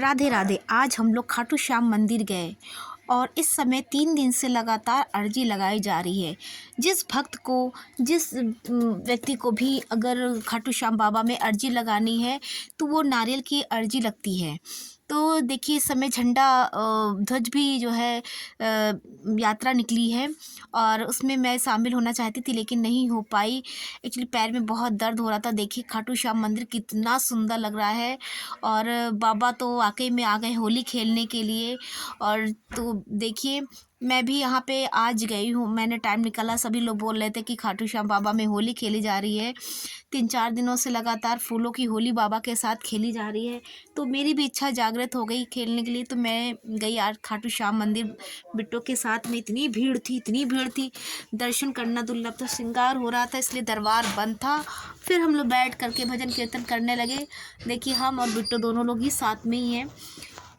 राधे राधे। आज हम लोग खाटू श्याम मंदिर गए और इस समय 3 दिन से लगातार अर्जी लगाई जा रही है। जिस भक्त को, जिस व्यक्ति को भी अगर खाटू श्याम बाबा में अर्जी लगानी है तो वो नारियल की अर्जी लगती है। तो देखिए इस समय झंडा ध्वज भी जो है यात्रा निकली है और उसमें मैं शामिल होना चाहती थी लेकिन नहीं हो पाई। एक्चुअली पैर में बहुत दर्द हो रहा था। देखिए खाटू श्याम मंदिर कितना सुंदर लग रहा है और बाबा तो वाकई में आ गए होली खेलने के लिए। और तो देखिए मैं भी यहाँ पे आज गई हूँ, मैंने टाइम निकाला। सभी लोग बोल रहे थे कि खाटू श्याम बाबा में होली खेली जा रही है। 3-4 दिनों से लगातार फूलों की होली बाबा के साथ खेली जा रही है, तो मेरी भी इच्छा जागृत हो गई खेलने के लिए। तो मैं गई आज खाटू श्याम मंदिर बिट्टो के साथ में। इतनी भीड़ थी, इतनी भीड़ थी, दर्शन करना दुर्लभ था। श्रृंगार हो रहा था इसलिए दरबार बंद था। फिर हम लोग बैठ करके भजन कीर्तन करने लगे। देखिए हम और बिट्टो दोनों लोग ही साथ में ही हैं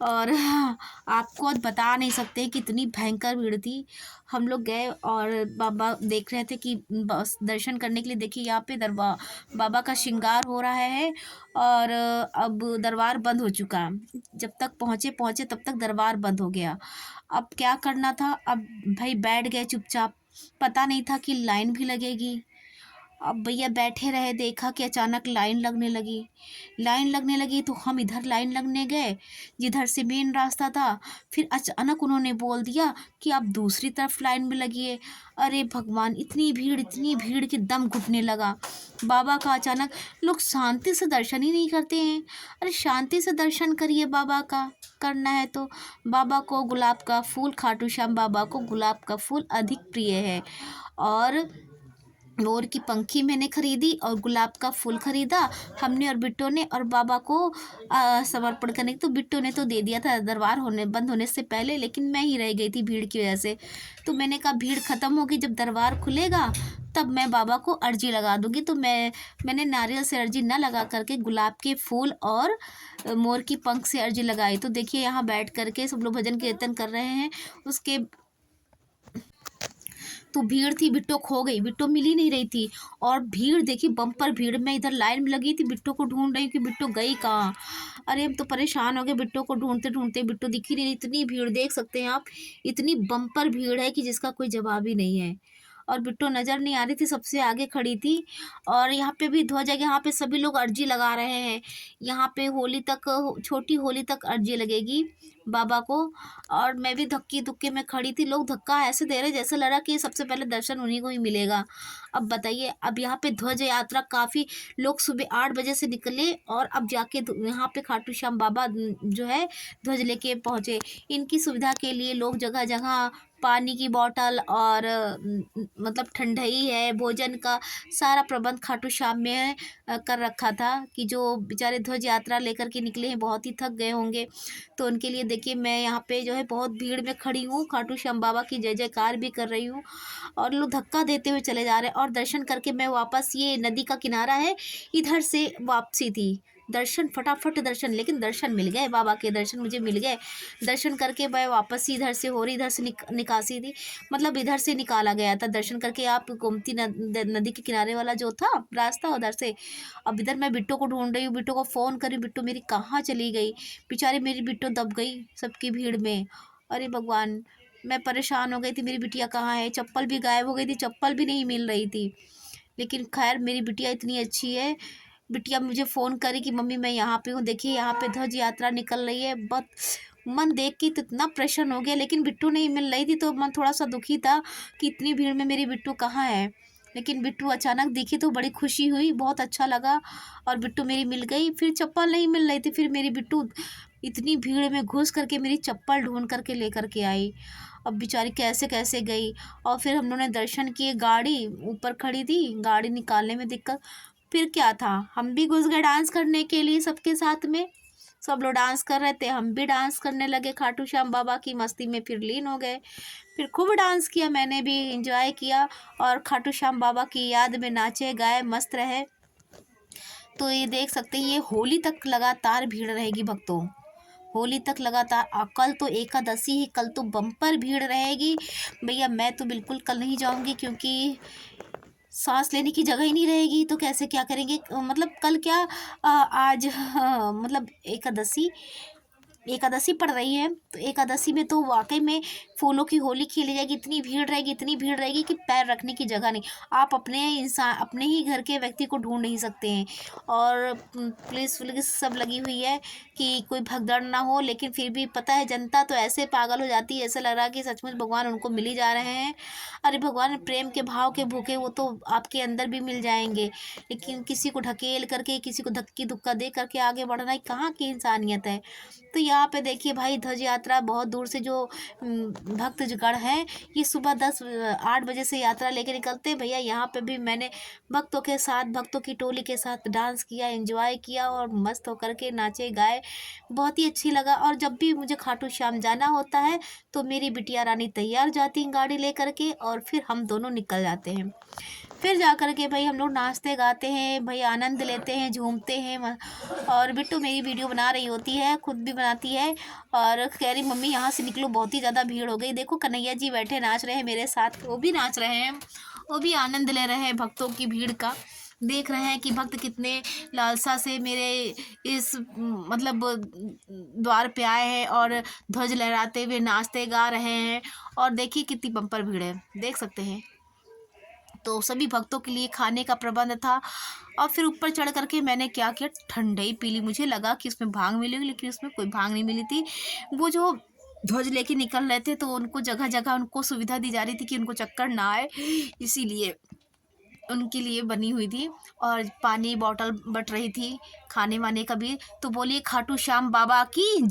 और आपको आज बता नहीं सकते कितनी भयंकर भीड़ थी। हम लोग गए और बाबा देख रहे थे कि बस दर्शन करने के लिए। देखिए यहाँ पे दरबार बाबा का श्रृंगार हो रहा है और अब दरबार बंद हो चुका है। जब तक पहुँचे तब तक दरबार बंद हो गया। अब क्या करना था, अब भाई बैठ गए चुपचाप। पता नहीं था कि लाइन भी लगेगी। अब भैया बैठे रहे, देखा कि अचानक लाइन लगने लगी तो हम इधर लाइन लगने गए जिधर से मेन रास्ता था। फिर अचानक उन्होंने बोल दिया कि आप दूसरी तरफ लाइन में लगिए। अरे भगवान, इतनी भीड़ कि दम घुटने लगा। बाबा का अचानक, लोग शांति से दर्शन ही नहीं करते हैं। अरे शांति से दर्शन करिए, बाबा का करना है तो। बाबा को गुलाब का फूल, खाटू श्याम बाबा को गुलाब का फूल अधिक प्रिय है और मोर की पंखी मैंने खरीदी और गुलाब का फूल खरीदा हमने और बिट्टो ने, और बाबा को समर्पण करने। तो बिट्टो ने तो दे दिया था दरबार बंद होने से पहले, लेकिन मैं ही रह गई थी भीड़ की वजह से। तो मैंने कहा भीड़ ख़त्म होगी, जब दरबार खुलेगा तब मैं बाबा को अर्जी लगा दूंगी। तो मैंने नारियल से अर्जी ना लगा करके गुलाब के फूल और मोर की पंख से अर्जी लगाई। तो देखिए यहाँ बैठ करके सब लोग भजन कीर्तन कर रहे हैं। उसके तो भीड़ थी, बिट्टो खो गई, बिट्टो मिल ही नहीं रही थी। और भीड़ देखी, बम्पर भीड़। मैं इधर लाइन में लगी थी, बिट्टो को ढूंढ रही हूँ कि बिट्टो गई कहाँ। अरे हम तो परेशान हो गए, बिट्टो को ढूंढते ढूंढते बिट्टो दिख ही नहीं रही। इतनी भीड़ देख सकते हैं आप, इतनी बम्पर भीड़ है कि जिसका कोई जवाब ही नहीं है। और बिट्टो नज़र नहीं आ रही थी, सबसे आगे खड़ी थी। और यहाँ पे भी ध्वज है, यहाँ पे सभी लोग अर्जी लगा रहे हैं। यहाँ पे होली तक, छोटी होली तक अर्जी लगेगी बाबा को। और मैं भी धक्की धुक्के में खड़ी थी। लोग धक्का ऐसे दे रहे जैसे लगा कि सबसे पहले दर्शन उन्हीं को ही मिलेगा। अब बताइए, अब यहाँ पे ध्वज यात्रा काफ़ी लोग सुबह 8 बजे से निकले और अब जाके यहाँ पे खाटू श्याम बाबा जो है ध्वज लेके पहुँचे। इनकी सुविधा के लिए लोग जगह जगह पानी की बोतल और मतलब ठंडाई है, भोजन का सारा प्रबंध खाटू श्याम में कर रखा था कि जो बेचारे ध्वज यात्रा लेकर के निकले हैं बहुत ही थक गए होंगे। तो उनके लिए देखिए मैं यहाँ पे जो है बहुत भीड़ में खड़ी हूँ, खाटू श्याम बाबा की जय जयकार भी कर रही हूँ और लोग धक्का देते हुए चले जा रहे हैं। और दर्शन करके मैं वापस, ये नदी का किनारा है, इधर से वापसी थी। दर्शन फटाफट दर्शन, लेकिन दर्शन मिल गए, बाबा के दर्शन मुझे मिल गए। दर्शन करके मैं वापस ही इधर से हो रही, इधर से निकासी थी, मतलब इधर से निकाला गया था। दर्शन करके आप गोमती नदी के किनारे वाला जो था रास्ता, उधर से। अब इधर मैं बिट्टो को ढूंढ रही हूँ, बिट्टो को फ़ोन करी, बिट्टो मेरी कहाँ चली गई। बेचारी मेरी बिट्टो दब गई सबकी भीड़ में। अरे भगवान, मैं परेशान हो गई थी, मेरी बिटिया कहाँ है। चप्पल भी गायब हो गई थी, चप्पल भी नहीं मिल रही थी। लेकिन खैर मेरी बिटिया इतनी अच्छी है, बिटिया मुझे फ़ोन करी कि मम्मी मैं यहाँ पे हूँ, देखिए यहाँ पे ध्वज यात्रा निकल रही है। बहुत मन देख के तो इतना प्रसन्न हो गया, लेकिन बिट्टू नहीं मिल रही थी तो मन थोड़ा सा दुखी था कि इतनी भीड़ में मेरी बिट्टू कहाँ है। लेकिन बिट्टू अचानक दिखी तो बड़ी खुशी हुई, बहुत अच्छा लगा और बिट्टू मेरी मिल गई। फिर चप्पल नहीं मिल रही थी, फिर मेरी बिट्टू इतनी भीड़ में घुस करके मेरी चप्पल ढूंढ करके लेकर के आई। अब बेचारी कैसे कैसे गई। और फिर हम लोगों ने दर्शन किए, गाड़ी ऊपर खड़ी थी, गाड़ी निकालने में दिक्कत। फिर क्या था, हम भी घुस गए डांस करने के लिए सबके साथ में। सब लोग डांस कर रहे थे, हम भी डांस करने लगे, खाटू श्याम बाबा की मस्ती में फिर लीन हो गए। फिर खूब डांस किया, मैंने भी एंजॉय किया और खाटू श्याम बाबा की याद में नाचे गाए, मस्त रहे। तो ये देख सकते हैं, ये होली तक लगातार भीड़ रहेगी भक्तों, होली तक लगातार। कल तो एकादशी है, कल तो बम्पर भीड़ रहेगी भैया। मैं तो बिल्कुल कल नहीं जाऊंगी क्योंकि सांस लेने की जगह ही नहीं रहेगी, तो कैसे क्या करेंगे। मतलब कल क्या, आज मतलब एकादशी एकादशी पड़ रही है, तो एकादशी में तो वाक़ई में फूलों की होली खेली जाएगी, इतनी भीड़ रहेगी कि पैर रखने की जगह नहीं। आप अपने ही घर के व्यक्ति को ढूँढ नहीं सकते हैं। और पुलिस सब लगी हुई है कि कोई भगदड़ ना हो, लेकिन फिर भी पता है जनता तो ऐसे पागल हो जाती है, ऐसा लग रहा है कि सचमुच भगवान उनको मिल ही जा रहे हैं। अरे भगवान प्रेम के भाव के भूखे, वो तो आपके अंदर भी मिल जाएँगे, लेकिन किसी को ढकेल करके, किसी को धक्की-धुक्का दे करके आगे बढ़ना, ये कहाँ की इंसानियत है। तो यहाँ पे देखिए भाई, ध्वज यात्रा बहुत दूर से जो भक्तगण हैं, ये सुबह 8 बजे से यात्रा लेके निकलते हैं भैया। यहाँ पे भी मैंने भक्तों के साथ, भक्तों की टोली के साथ डांस किया, एंजॉय किया और मस्त होकर के नाचे गाए, बहुत ही अच्छी लगा। और जब भी मुझे खाटू श्याम जाना होता है तो मेरी बिटिया रानी तैयार जाती हैं गाड़ी लेकर के, और फिर हम दोनों निकल जाते हैं। फिर जा कर के भाई हम लोग नाचते गाते हैं भाई, आनंद लेते हैं, झूमते हैं। और बिट्टू मेरी वीडियो बना रही होती है, खुद भी बनाती है, और कह रही मम्मी यहाँ से निकलो, बहुत ही ज़्यादा भीड़ हो गई। देखो कन्हैया जी बैठे नाच रहे हैं मेरे साथ, वो भी नाच रहे हैं, वो भी आनंद ले रहे हैं भक्तों की भीड़ का। देख रहे हैं कि भक्त कितने लालसा से मेरे इस मतलब द्वार पे आए हैं, और ध्वज लहराते हुए नाचते गा रहे हैं। और देखिए कितनी बम्पर भीड़ है, देख सकते हैं। तो सभी भक्तों के लिए खाने का प्रबंध था। और फिर ऊपर चढ़ करके मैंने क्या किया, ठंडाई पी ली। मुझे लगा कि उसमें भांग मिलेगी, लेकिन उसमें कोई भांग नहीं मिली थी। वो जो ध्वज लेके निकल रहे थे, तो उनको जगह जगह उनको सुविधा दी जा रही थी कि उनको चक्कर ना आए, इसीलिए उनके लिए बनी हुई थी। और पानी बॉटल बट रही थी, खाने वाने का भी। तो बोलिए खाटू श्याम बाबा की जय।